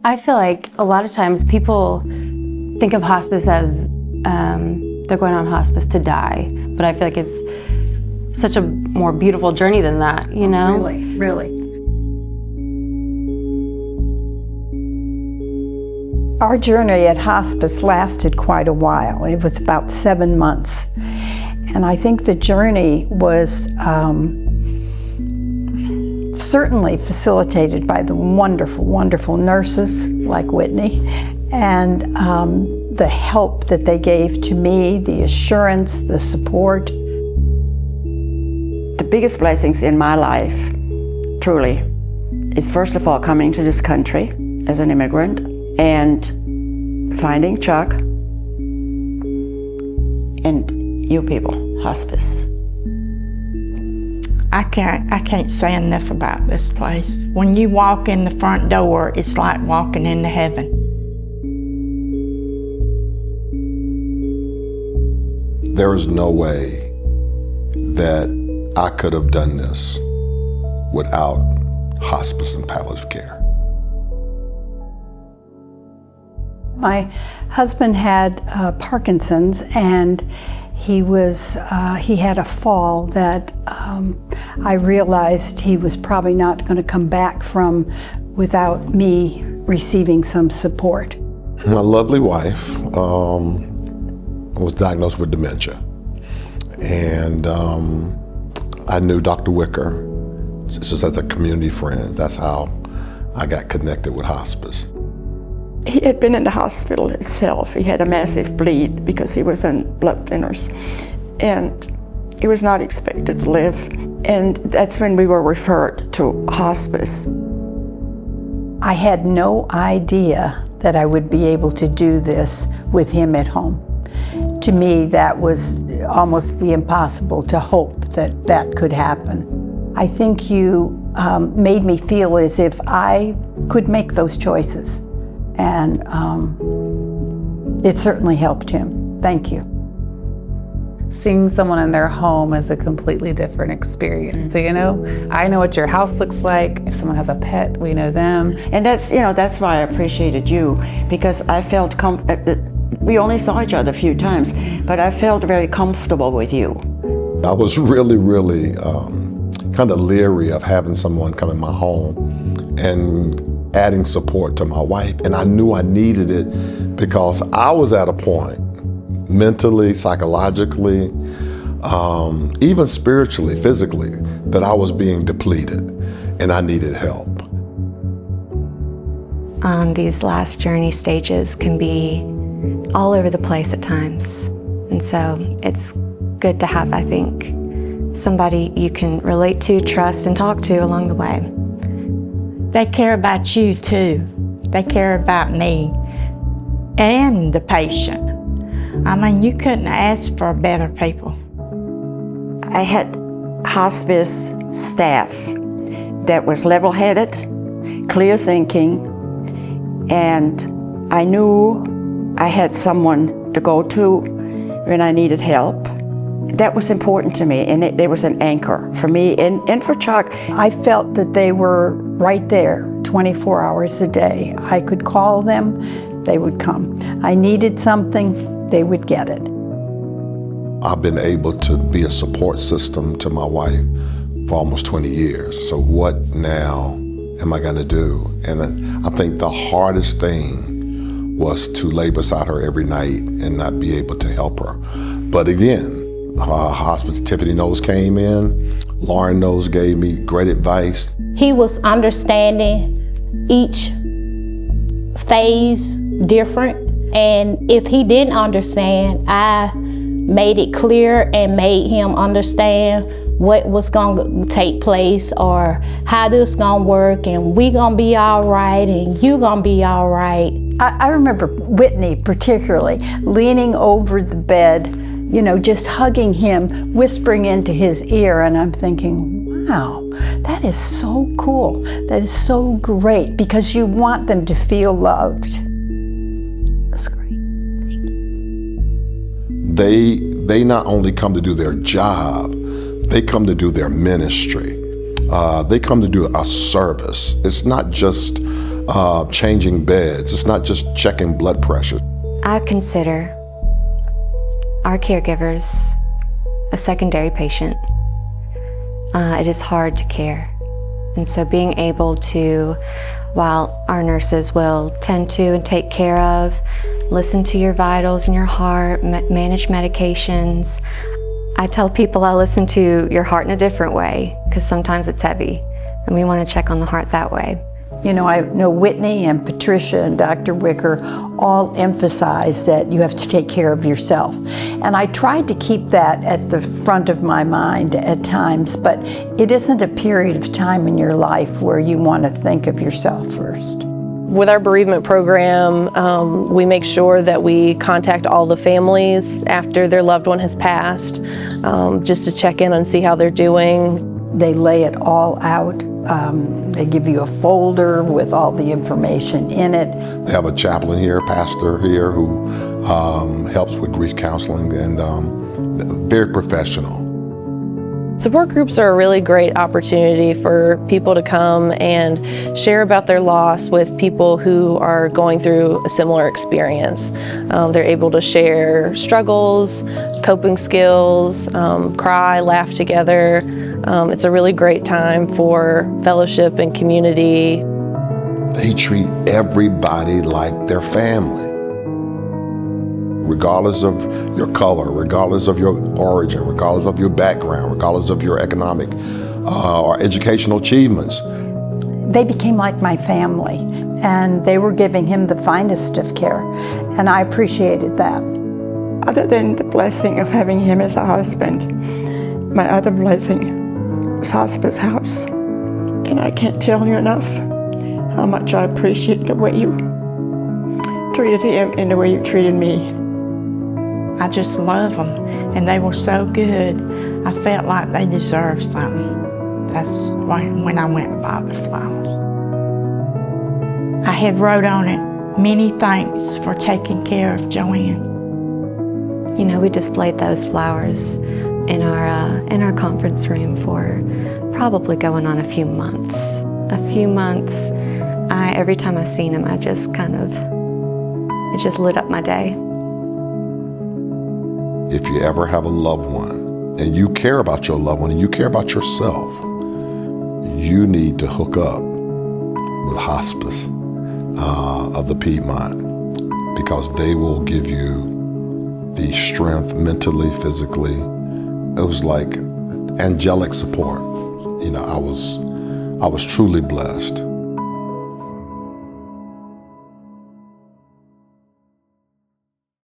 I feel like a lot of times people think of hospice as they're going on hospice to die, but I feel like it's such a more beautiful journey than that, you know? Really, really. Our journey at hospice lasted quite a while. It was about 7 months. And I think the journey was certainly facilitated by the wonderful, wonderful nurses like Whitney, and the help that they gave to me, the assurance, the support. The biggest blessings in my life, truly, is first of all coming to this country as an immigrant and finding Chuck and you people, hospice. I can't say enough about this place. When you walk in the front door, it's like walking into heaven. There is no way that I could have done this without hospice and palliative care. My husband had Parkinson's, and he had a fall that I realized he was probably not going to come back from without me receiving some support. My lovely wife was diagnosed with dementia, and I knew Dr. Wicker just as a community friend. That's how I got connected with hospice. He had been in the hospital itself. He had a massive bleed because he was on blood thinners, and he was not expected to live. And that's when we were referred to hospice. I had no idea that I would be able to do this with him at home. To me, that was almost the impossible to hope that that could happen. I think you made me feel as if I could make those choices. And it certainly helped him. Thank you. Seeing someone in their home is a completely different experience. So, you know, I know what your house looks like. If someone has a pet, we know them. And that's why I appreciated you, because I felt we only saw each other a few times, but I felt very comfortable with you. I was really, really kind of leery of having someone come in my home and adding support to my wife, and I knew I needed it because I was at a point, mentally, psychologically, even spiritually, physically, that I was being depleted, and I needed help. These last journey stages can be all over the place at times, and so it's good to have, I think, somebody you can relate to, trust, and talk to along the way. They care about you too. They care about me and the patient. I mean, you couldn't ask for better people. I had hospice staff that was level-headed, clear thinking, and I knew I had someone to go to when I needed help. That was important to me, and there was an anchor for me and for Chuck. I felt that they were right there 24 hours a day. I could call them, they would come. I needed something, they would get it. I've been able to be a support system to my wife for almost 20 years. So what now am I going to do? And I think the hardest thing was to lay beside her every night and not be able to help her. But again, Hospice Tiffany Knowles came in, Lauren Knowles gave me great advice. He was understanding each phase different, and if he didn't understand, I made it clear and made him understand what was going to take place or how this going to work, and we going to be all right and you going to be all right. I remember Whitney particularly leaning over the bed, you know, just hugging him, whispering into his ear, and I'm thinking, wow, that is so cool. That is so great, because you want them to feel loved. That's great. Thank you. They not only come to do their job, they come to do their ministry. They come to do a service. It's not just changing beds. It's not just checking blood pressure. I consider our caregivers a secondary patient. It is hard to care. And so being able to, while our nurses will tend to and take care of, listen to your vitals and your heart, manage medications, I tell people I listen to your heart in a different way because sometimes it's heavy and we want to check on the heart that way. You know, I know Whitney and Patricia and Dr. Wicker all emphasize that you have to take care of yourself. And I tried to keep that at the front of my mind at times, but it isn't a period of time in your life where you want to think of yourself first. With our bereavement program, we make sure that we contact all the families after their loved one has passed, just to check in and see how they're doing. They lay it all out. They give you a folder with all the information in it. They have a chaplain here, pastor here, who helps with grief counseling, and very professional. Support groups are a really great opportunity for people to come and share about their loss with people who are going through a similar experience. They're able to share struggles, coping skills, cry, laugh together. It's a really great time for fellowship and community. They treat everybody like their family, regardless of your color, regardless of your origin, regardless of your background, regardless of your economic or educational achievements. They became like my family, and they were giving him the finest of care, and I appreciated that. Other than the blessing of having him as a husband, my other blessing was Hospice House. And I can't tell you enough how much I appreciate the way you treated him and the way you treated me. I just love them, and they were so good. I felt like they deserved something. That's why when I went and bought the flowers. I had wrote on it, many thanks for taking care of Joanne. You know, we displayed those flowers in our conference room for probably going on a few months. Every time I seen them, I just it just lit up my day. If you ever have a loved one and you care about your loved one and you care about yourself, you need to hook up with Hospice of the Piedmont, because they will give you the strength mentally, physically. It was like angelic support. You know, I was truly blessed.